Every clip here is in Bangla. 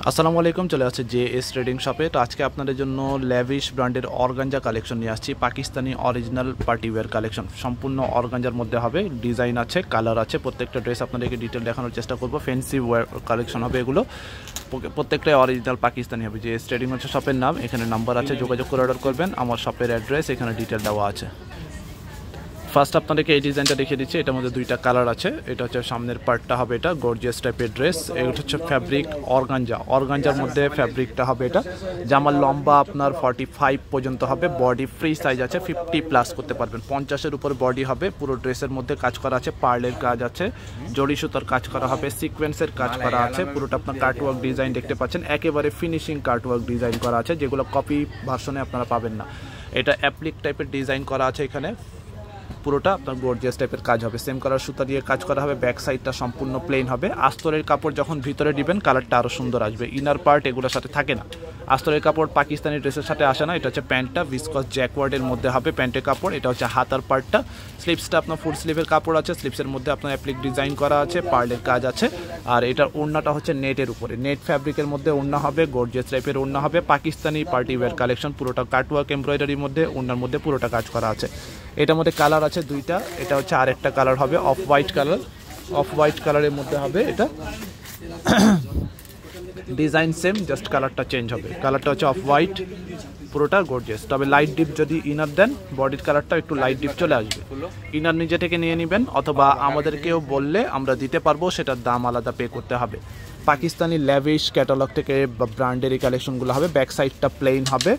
আসসালামু আলাইকুম, চলে আসছে জেএস ট্রেডিং শপে। তো আজকে আপনাদের জন্য ল্যাভিশ ব্র্যান্ডের অর্গানজা কালেকশন নিয়ে আসছি। পাকিস্তানি অরিজিনাল পার্টিওয়্যার কালেকশন, সম্পূর্ণ অর্গানজার মধ্যে হবে। ডিজাইন আছে, কালার আছে, প্রত্যেকটা ড্রেস আপনাদেরকে ডিটেল দেখানোর চেষ্টা করব। ফ্যান্সি ওয়্যার কালেকশন হবে এগুলো, প্রত্যেকটাই অরিজিনাল পাকিস্তানি হবে। জেএস ট্রেডিং হচ্ছে শপের নাম, এখানে নাম্বার আছে, যোগাযোগ করে অর্ডার করবেন। আমার শপের অ্যাড্রেস এখানে ডিটেল দেওয়া আছে। ফার্স্ট আপনাদেরকে এই ডিজাইনটা দেখিয়ে দিচ্ছি। এটার মধ্যে দুইটা কালার আছে। এটা হচ্ছে সামনের পার্টটা হবে, এটা গর্জিয়াস টাইপের ড্রেস। এটা হচ্ছে ফ্যাব্রিক অর্গানজার মধ্যে ফ্যাব্রিকটা হবে। এটা জামার লম্বা আপনার 45 পর্যন্ত হবে। বডি ফ্রি সাইজ আছে, 50+ করতে পারবেন। 50-এর উপর বডি হবে। পুরো ড্রেসের মধ্যে কাজ করা আছে, পার্লের কাজ আছে, জড়ি সুতার কাজ করা হবে, সিকোয়েন্সের কাজ করা আছে। পুরোটা আপনার কাটওয়ার্ক ডিজাইন দেখতে পাচ্ছেন, একেবারে ফিনিশিং কাটওয়ার্ক ডিজাইন করা আছে, যেগুলো কপি ভার্সনে আপনারা পাবেন না। এটা অ্যাপ্লিক টাইপের ডিজাইন করা আছে। এখানে পুরোটা আপনার গর্জিয়াস টাইপের কাজ হবে, সেম কালার সুতা দিয়ে কাজ করা হবে। ব্যাক সাইডটা সম্পূর্ণ প্লেন হবে। আস্তরের কাপড় যখন ভিতরে দিবেন কালারটা আরও সুন্দর আসবে। ইনার পার্ট এগুলোর সাথে থাকে না। আস্তরের কাপড় পাকিস্তানি ড্রেসের সাথে আসে না। এটা হচ্ছে প্যান্টটা, ভিসকস জ্যাকওয়ার্ডের মধ্যে হবে প্যান্টের কাপড়। এটা হচ্ছে হাতার পার্টটা। স্লিপসটা আপনার ফুল স্লিভের কাপড় আছে, স্লিপসের মধ্যে আপনার অ্যাপ্লিক ডিজাইন করা আছে, পার্লের কাজ আছে। আর এটার ওড়নাটা হচ্ছে নেটের উপরে, নেট ফ্যাব্রিকের মধ্যে ওড়না হবে, গর্জিয়াস টাইপের ওড়না হবে। পাকিস্তানি পার্টিওয়্যার কালেকশন, পুরোটা কাটওয়ার্ক এমব্রয়ডারির মধ্যে, ওড়নার মধ্যে পুরোটা কাজ করা আছে। এটার মধ্যে কালার আছে দুইটা। এটা হচ্ছে আরেকটা কালার হবে, অফ হোয়াইট কালারের মধ্যে হবে। এটা ডিজাইন সেম, জাস্ট কালারটা চেঞ্জ হবে। কালারটা হচ্ছে অফ হোয়াইট, পুরোটা গর্জিয়াস। তবে লাইট ডিপ যদি ইনার দেন, বডির কালারটা একটু লাইট ডিপ চলে আসবে। ইনার নিজে থেকে নিয়ে নেবেন, অথবা আমাদেরকেও বললে আমরা দিতে পারবো, সেটার দাম আলাদা পে করতে হবে। পাকিস্তানি ল্যাভিশ ক্যাটালগ থেকে বা ব্র্যান্ডের এই কালেকশনগুলো হবে। ব্যাক সাইডটা প্লেন হবে।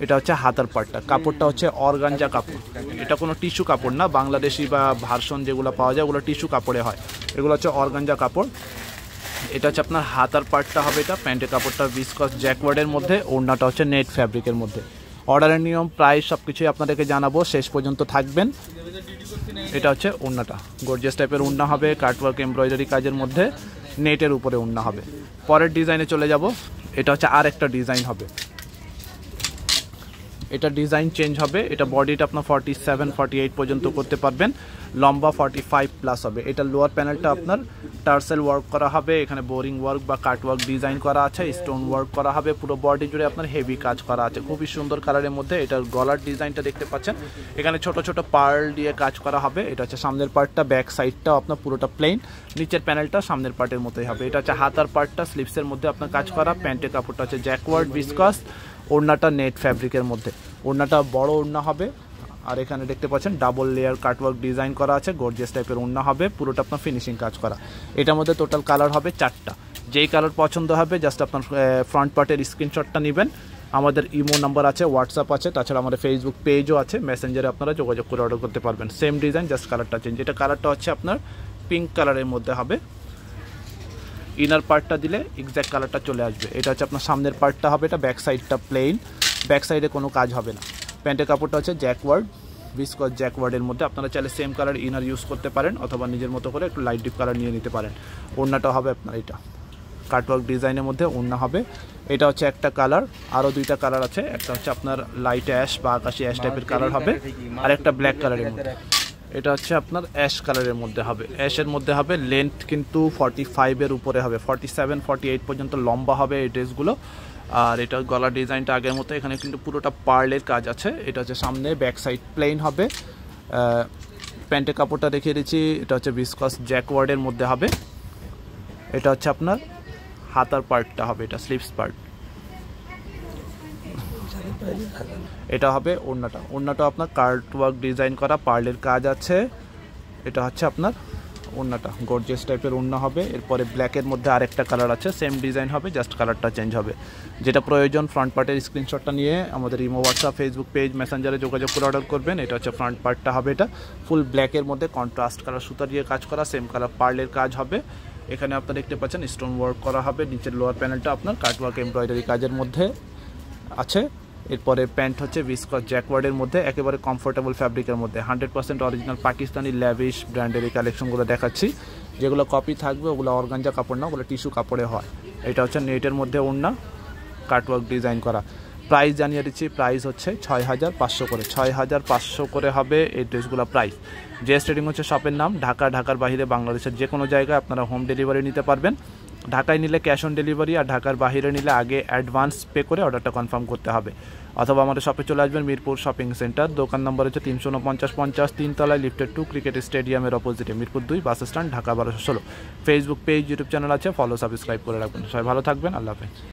এটা হচ্ছে হাতার পার্টটা, কাপড়টা হচ্ছে অর্গানজা কাপড়। এটা কোনো টিস্যু কাপড় না, বাংলাদেশি বা ভার্সন যেগুলো পাওয়া যায় ওগুলো টিস্যু কাপড়ে হয়, এগুলো হচ্ছে অর্গানজা কাপড়। এটা হচ্ছে আপনার হাতার পার্টটা হবে। এটা প্যান্টের কাপড়টা ভিসকস জ্যাকওয়ার্ডের মধ্যে, ওড়নাটা হচ্ছে নেট ফ্যাব্রিকের মধ্যে। অর্ডারের নিয়ম প্রাইস সব কিছুই আপনাদেরকে জানাবো, শেষ পর্যন্ত থাকবেন। এটা হচ্ছে ওড়নাটা, গর্জিয়াস টাইপের ওড়না হবে, কাটওয়ার্ক এমব্রয়ডারি কাজের মধ্যে, নেটের উপরে ওড়না হবে। পরের ডিজাইনে চলে যাব। এটা হচ্ছে আর একটা ডিজাইন হবে। এটা ডিজাইন চেঞ্জ হবে। এটা বডিটা আপনার 47-48 পর্যন্ত করতে পারবেন, লম্বা 45+ হবে। এটা লোয়ার প্যানেলটা আপনার টার্সেল ওয়ার্ক করা হবে, এখানে বোরিং ওয়ার্ক বা কাট ওয়ার্ক ডিজাইন করা আছে, স্টোন ওয়ার্ক করা হবে। পুরো বডি জুড়ে আপনার হেভি কাজ করা আছে, খুবই সুন্দর কালারের মধ্যে। এটার গলার ডিজাইনটা দেখতে পাচ্ছেন, এখানে ছোট ছোট পার্ল দিয়ে কাজ করা হবে। এটা হচ্ছে সামনের পার্টটা, ব্যাক সাইডটাও আপনার পুরোটা প্লেন, নিচের প্যানেলটা সামনের পার্টের মতোই হবে। এটা হচ্ছে হাতার পার্টটা, স্লিপসের মধ্যে আপনার কাজ করা। প্যান্টের কাপড়টা হচ্ছে জ্যাকওয়ার্ড ভিসকস, ওড়নাটা নেট ফ্যাব্রিকের মধ্যে, ওড়নাটা বড় ওড়না হবে। আর এখানে দেখতে পাচ্ছেন ডাবল লেয়ার কাটওয়ার্ক ডিজাইন করা আছে, গর্জিয়াস টাইপের ওড়না হবে, পুরোটা আপনার ফিনিশিং কাজ করা। এটার মধ্যে টোটাল কালার হবে 4টা। যেই কালার পছন্দ হবে জাস্ট আপনার ফ্রন্ট পার্টের স্ক্রিনশটটা নেবেন। আমাদের ইমো নাম্বার আছে, হোয়াটসঅ্যাপ আছে, তাছাড়া আমাদের ফেসবুক পেজও আছে, মেসেঞ্জারে আপনারা যোগাযোগ করে অর্ডার করতে পারবেন। সেম ডিজাইন, জাস্ট কালারটা চেঞ্জ। এটা কালারটা হচ্ছে আপনার পিঙ্ক কালারের মধ্যে হবে। ইনার পার্টটা দিলে এক্স্যাক্ট কালারটা চলে আসবে। এটা হচ্ছে আপনার সামনের পার্টটা হবে। এটা ব্যাক সাইডটা প্লেন, ব্যাক সাইডে কোনো কাজ হবে না। প্যান্টের কাপড়টা হচ্ছে জ্যাকওয়ার্ড, ভিসকস জ্যাকওয়ার্ডের মধ্যে। আপনারা চাইলে সেম কালার ইনার ইউজ করতে পারেন, অথবা নিজের মতো করে একটু লাইট ডিপ কালার নিয়ে নিতে পারেন। ওড়নাটা হবে আপনার এটা কাটওয়ার্ক ডিজাইনের মধ্যে ওড়না হবে। এটা হচ্ছে একটা কালার, আরও দুইটা কালার আছে। একটা হচ্ছে আপনার লাইট অ্যাশ বা আকাশি অ্যাশ টাইপের কালার হবে, আর একটা ব্ল্যাক কালারের মধ্যে। এটা হচ্ছে আপনার অ্যাশ কালারের মধ্যে হবে, অ্যাশের মধ্যে হবে। লেন্থ কিন্তু 45-এর উপরে হবে, 47-48 পর্যন্ত লম্বা হবে এই ড্রেসগুলো। আর এটা গলার ডিজাইনটা আগের মতো, এখানে কিন্তু পুরোটা পার্লের কাজ আছে। এটা হচ্ছে সামনে, ব্যাক সাইড প্লেন হবে। প্যান্টের কাপড়টা দেখিয়ে দিচ্ছি, এটা হচ্ছে ভিসকস জ্যাকওয়ার্ডের মধ্যে হবে। এটা হচ্ছে আপনার হাতার পার্টটা হবে, এটা স্লিপস পার্ট। এটা হবে ওড়নাটা আপনার কাটওয়ার্ক ডিজাইন করা, পার্লের কাজ আছে। এটা হচ্ছে আপনার ওড়নাটা, গর্জিয়াস টাইপের ওড়না হবে। এরপরে ব্ল্যাকের মধ্যে আরেকটা কালার আছে, সেম ডিজাইন হবে, জাস্ট কালারটা চেঞ্জ হবে। যেটা প্রয়োজন ফ্রন্ট পার্টের স্ক্রিনশটটা নিয়ে আমাদের ইমো, হোয়াটসঅ্যাপ, ফেসবুক পেজ, মেসেঞ্জারে যোগাযোগ করে অর্ডার করবেন। এটা হচ্ছে ফ্রন্ট পার্টটা হবে। এটা ফুল ব্ল্যাকের মধ্যে কন্ট্রাস্ট কালার সুতা দিয়ে কাজ করা, সেম কালার পার্লের কাজ হবে। এখানে আপনারা দেখতে পাচ্ছেন স্টোন ওয়ার্ক করা হবে। নিচের লোয়ার প্যানেলটা আপনার কাটওয়ার্ক এমব্রয়ডারি কাজের মধ্যে আছে। এরপরে প্যান্ট হচ্ছে ভিসকস জ্যাকওয়ার্ডের মধ্যে, একেবারে কমফোর্টেবল ফ্যাব্রিকের মধ্যে। 100% অরিজিনাল পাকিস্তানি ল্যাভিশ ব্র্যান্ডের এই কালেকশনগুলো দেখাচ্ছি। যেগুলো কপি থাকবে ওগুলো অর্গানজা কাপড় না, ওগুলো টিস্যু কাপড়ে হয়। এটা হচ্ছে নেটের মধ্যে ওড়না, কাটওয়ার্ক ডিজাইন করা। প্রাইস জানিয়ে দিচ্ছি, প্রাইস হচ্ছে 6500 করে, 6500 করে হবে এই ড্রেসগুলো প্রাইস। জেএস ট্রেডিং হচ্ছে শপের নাম। ঢাকার বাইরে বাংলাদেশের যে কোনো জায়গায় আপনারা হোম ডেলিভারি নিতে পারবেন। ঢাকায় নিলে ক্যাশ অন ডেলিভারি, আর ঢাকার বাইরে নিলে আগে অ্যাডভান্স পে করে অর্ডারটা কনফার্ম করতে হবে। অথবা আমাদের শপে চলে আসবেন, মিরপুর শপিং সেন্টার, দোকান নম্বর হচ্ছে 34950, 3 তলায়, লিফটেড 2, ক্রিকেট স্টেডিয়ামের অপোজিটে, Mirpur 2 bus stand, Dhaka 1216। Facebook page, YouTube channel আছে, ফলো সাবস্ক্রাইব করে রাখবেন। সবাই ভালো থাকবেন, আল্লাহ হাফেজ।